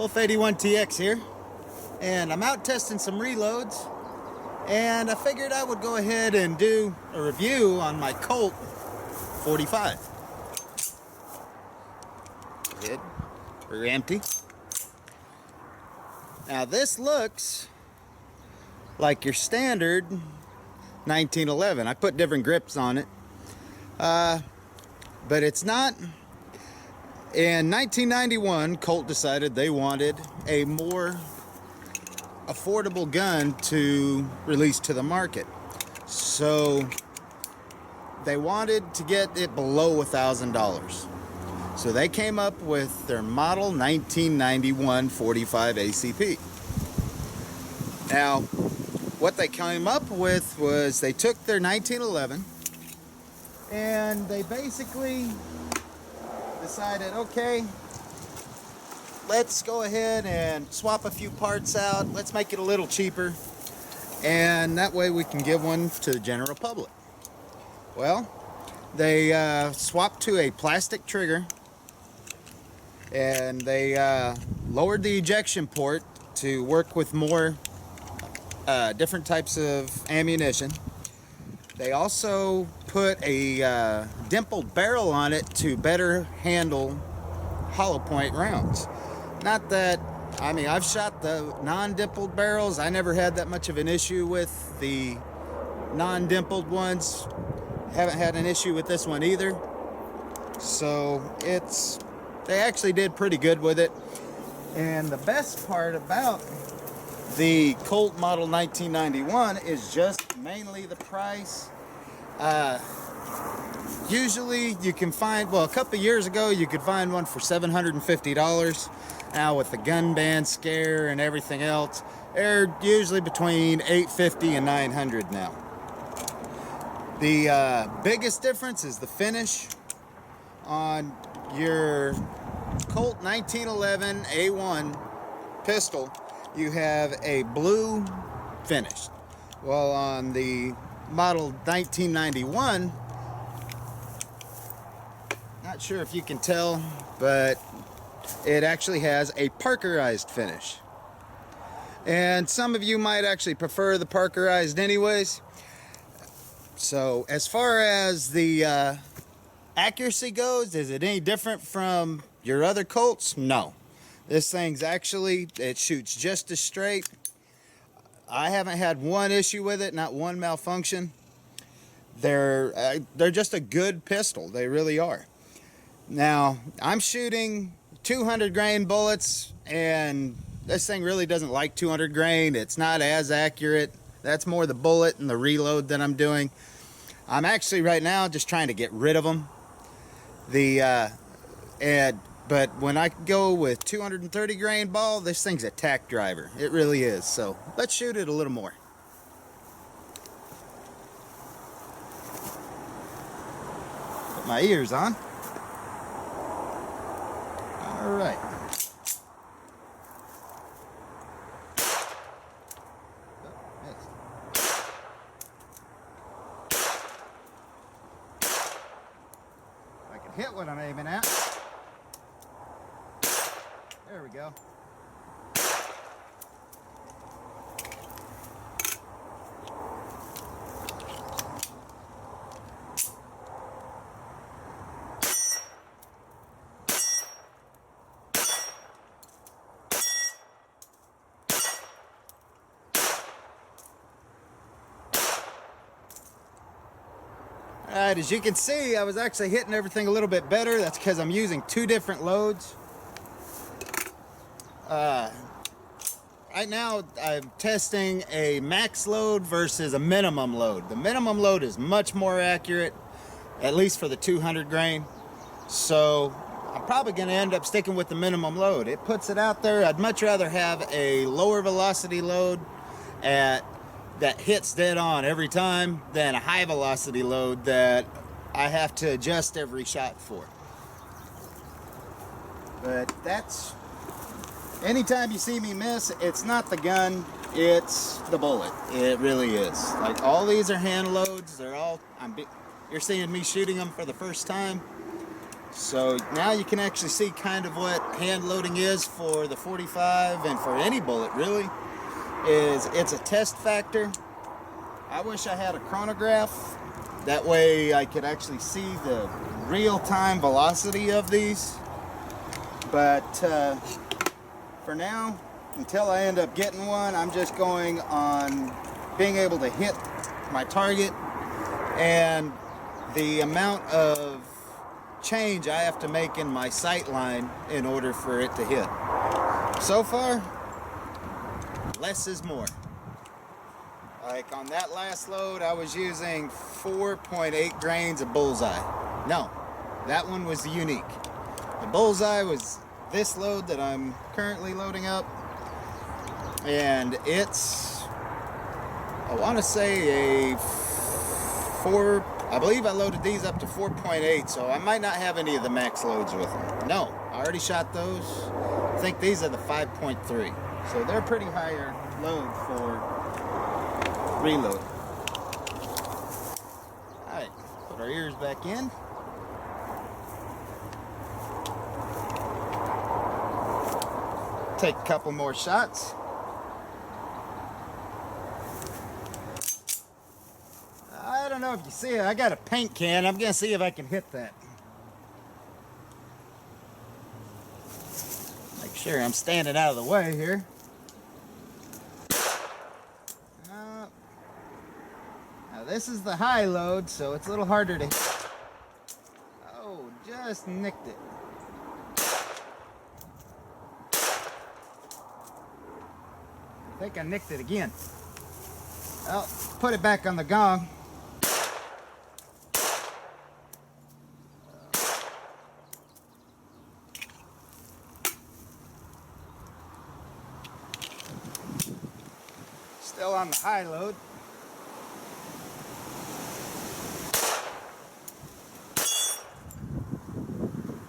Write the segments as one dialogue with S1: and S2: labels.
S1: Wolf 81TX here, and I'm out testing some reloads, and I figured I would go ahead and do a review on my Colt 45. Lid, we're empty. Now this looks like your standard 1911. I put different grips on it, but it's not. In 1991, Colt decided they wanted a more affordable gun to release to the market. So they wanted to get it below $1,000. So they came up with their model 1991 45 ACP. Now, what they came up with was they took their 1911 and they basically decided, okay, let's go ahead and swap a few parts out. Let's make it a little cheaper, and that way we can give one to the general public. Well, they swapped to a plastic trigger, and they lowered the ejection port to work with more different types of ammunition. They also put a dimpled barrel on it to better handle hollow point rounds. Not that, I mean, I've shot the non-dimpled barrels. I never had that much of an issue with the non-dimpled ones. Haven't had an issue with this one either. So they actually did pretty good with it. And the best part about the Colt model 1991 is just mainly the price. Usually you can find, well, a couple years ago you could find one for $750. Now with the gun ban scare and everything else, they're usually between $850 and $900 now. The biggest difference is the finish on your Colt 1911 A1 pistol. You have a blue finish. Well, on the model 1991, not sure if you can tell, but it actually has a Parkerized finish. And some of you might actually prefer the Parkerized anyways. So as far as the accuracy goes, is it any different from your other Colts? No. This thing's actually, it shoots just as straight. I haven't had one issue with it, not one malfunction. They're just a good pistol. They really are. Now, I'm shooting 200 grain bullets, and this thing really doesn't like 200 grain. It's not as accurate. That's more the bullet and the reload that I'm doing. I'm actually right now just trying to get rid of them. But when I go with 230 grain ball, this thing's a tack driver. It really is. So let's shoot it a little more. Put my ears on. All right. Oh, missed. I can hit what I'm aiming at. There we go. Alright, as you can see, I was actually hitting everything a little bit better. That's because I'm using two different loads. Right now I'm testing a max load versus a minimum load. The minimum load is much more accurate, at least for the 200 grain. So I'm probably going to end up sticking with the minimum load. It puts it out there. I'd much rather have a lower velocity load that hits dead on every time than a high velocity load that I have to adjust every shot for. But that's, anytime you see me miss, it's not the gun, it's the bullet. It really is. Like, all these are hand loads. They're all, you're seeing me shooting them for the first time. So now you can actually see kind of what hand loading is for the 45 and for any bullet really. It's a test factor. I wish I had a chronograph. That way I could actually see the real-time velocity of these. But for now, until I end up getting one, I'm just going on being able to hit my target and the amount of change I have to make in my sight line in order for it to hit. So far, less is more. Like on that last load, I was using 4.8 grains of bullseye. No, that one was unique. The bullseye was this load that I'm currently loading up, and it's, I want to say a 4, I believe I loaded these up to 4.8, so I might not have any of the max loads with them. No, I already shot those. I think these are the 5.3, so they're pretty higher load for reload. Alright, put our ears back in. Take a couple more shots. I don't know if you see it, I got a paint can. I'm gonna see if I can hit that. Make sure I'm standing out of the way here. Now this is the high load, so it's a little harder to hit. Oh, just nicked it. I think I nicked it again. Well, put it back on the gong. Still on the high load.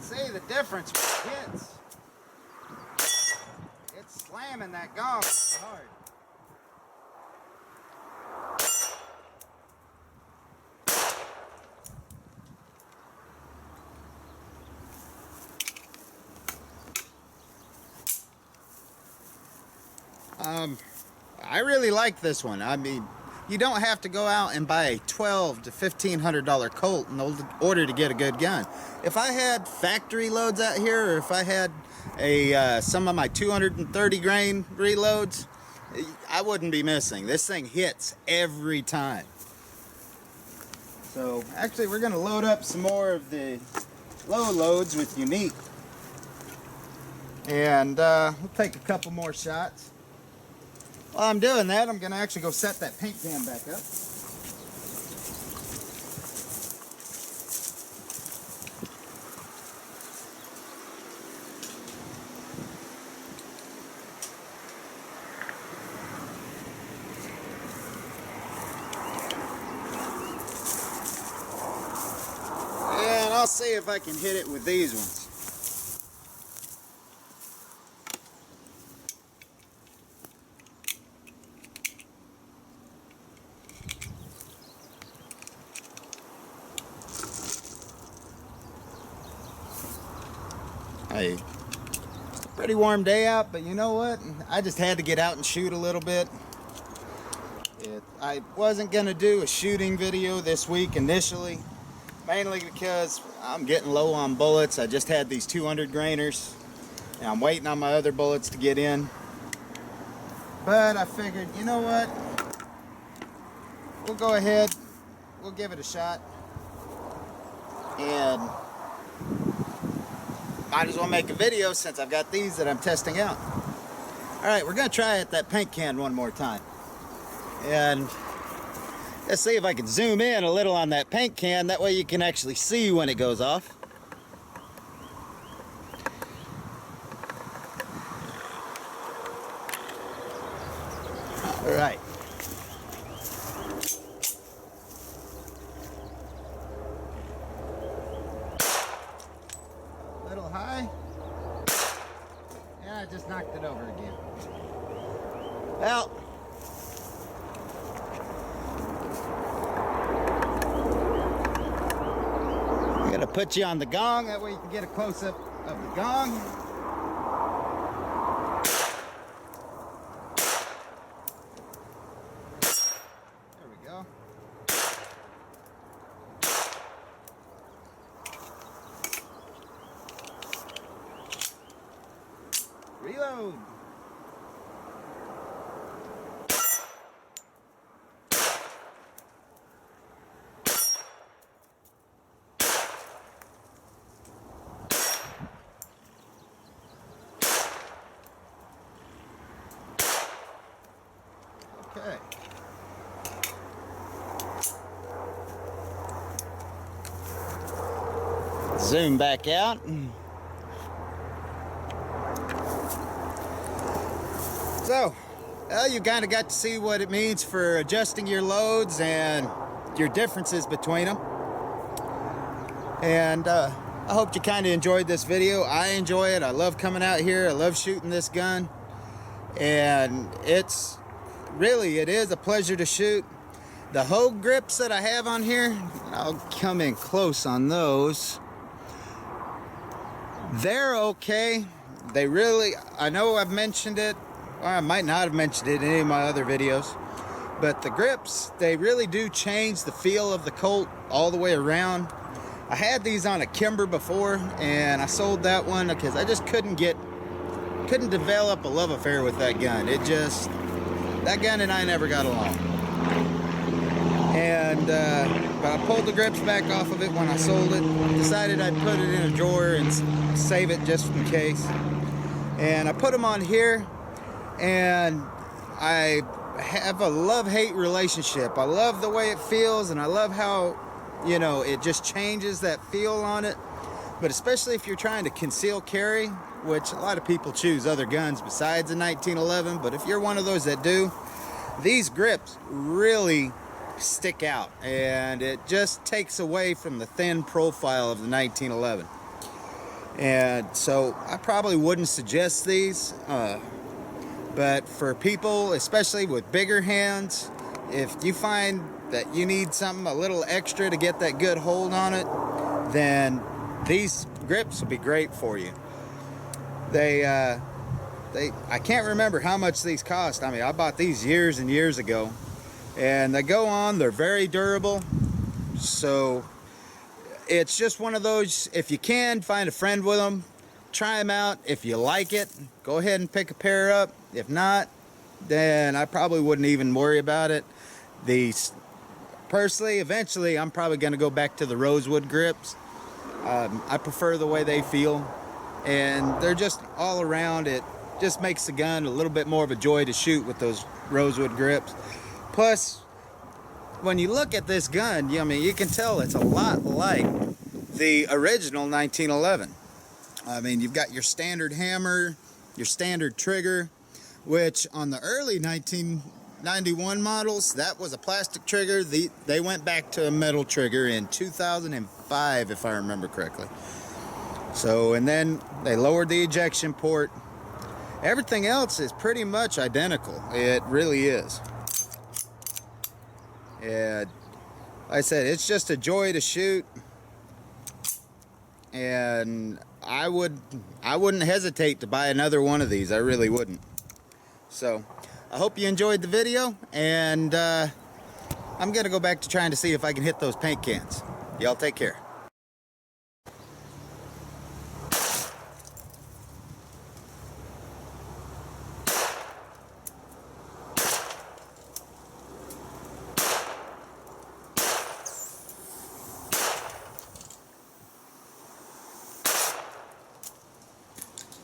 S1: See the difference with hits. It's slamming that gong hard. I really like this one. I mean, you don't have to go out and buy a $1,200 to $1,500 Colt in order to get a good gun. If I had factory loads out here, or if I had some of my 230 grain reloads, I wouldn't be missing. This thing hits every time. So actually, we're going to load up some more of the low loads with Unique, and we'll take a couple more shots. While I'm doing that, I'm going to actually go set that paint can back up. And I'll see if I can hit it with these ones. Hey, pretty warm day out, but you know what? I just had to get out and shoot a little bit. I wasn't going to do a shooting video this week initially, mainly because I'm getting low on bullets. I just had these 200 grainers, and I'm waiting on my other bullets to get in. But I figured, you know what? We'll go ahead, we'll give it a shot, and might as well make a video since I've got these that I'm testing out. Alright, we're going to try at that paint can one more time. And let's see if I can zoom in a little on that paint can. That way you can actually see when it goes off. Alright. High. Yeah, I just knocked it over again. Well, put you on the gong, that way you can get a close-up of the gong. There we go. Reload. Okay. Zoom back out. So, you kind of got to see what it means for adjusting your loads and your differences between them. And I hope you kind of enjoyed this video. I enjoy it. I love coming out here. I love shooting this gun. And it is a pleasure to shoot. The Hogue grips that I have on here, I'll come in close on those. They're okay. They really, I know I've mentioned it, or I might not have mentioned it in any of my other videos, but the grips, they really do change the feel of the Colt all the way around. I had these on a Kimber before, and I sold that one because I just couldn't develop a love affair with that gun. That gun and I never got along. And but I pulled the grips back off of it when I sold it. Decided I'd put it in a drawer and save it just in case. And I put them on here, and I have a love-hate relationship. I love the way it feels, and I love how, you know, it just changes that feel on it. But especially if you're trying to conceal carry, which a lot of people choose other guns besides a 1911, but if you're one of those that do, these grips really stick out, and it just takes away from the thin profile of the 1911. And so I probably wouldn't suggest these, but for people, especially with bigger hands, if you find that you need something a little extra to get that good hold on it, then these grips will be great for you. I can't remember how much these cost. I mean, I bought these years and years ago, and they go on, they're very durable. So it's just one of those, if you can, find a friend with them, try them out. If you like it, go ahead and pick a pair up. If not, then I probably wouldn't even worry about it. Personally, eventually, I'm probably going to go back to the rosewood grips. I prefer the way they feel, and they're just all around. It just makes the gun a little bit more of a joy to shoot with those rosewood grips. Plus, when you look at this gun, I mean, you can tell it's a lot like the original 1911. I mean, you've got your standard hammer, your standard trigger, which on the early 1991 models, that was a plastic trigger. They went back to a metal trigger in 2005, if I remember correctly. So, and then they lowered the ejection port. Everything else is pretty much identical. It really is. And like I said, it's just a joy to shoot. And I wouldn't hesitate to buy another one of these. I really wouldn't. So I hope you enjoyed the video, and I'm gonna go back to trying to see if I can hit those paint cans. Y'all take care.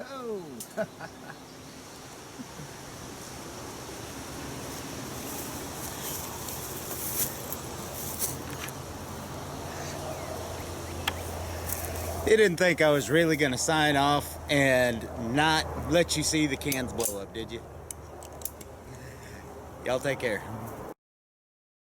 S1: Oh. You didn't think I was really going to sign off and not let you see the cans blow up, did you? Y'all take care.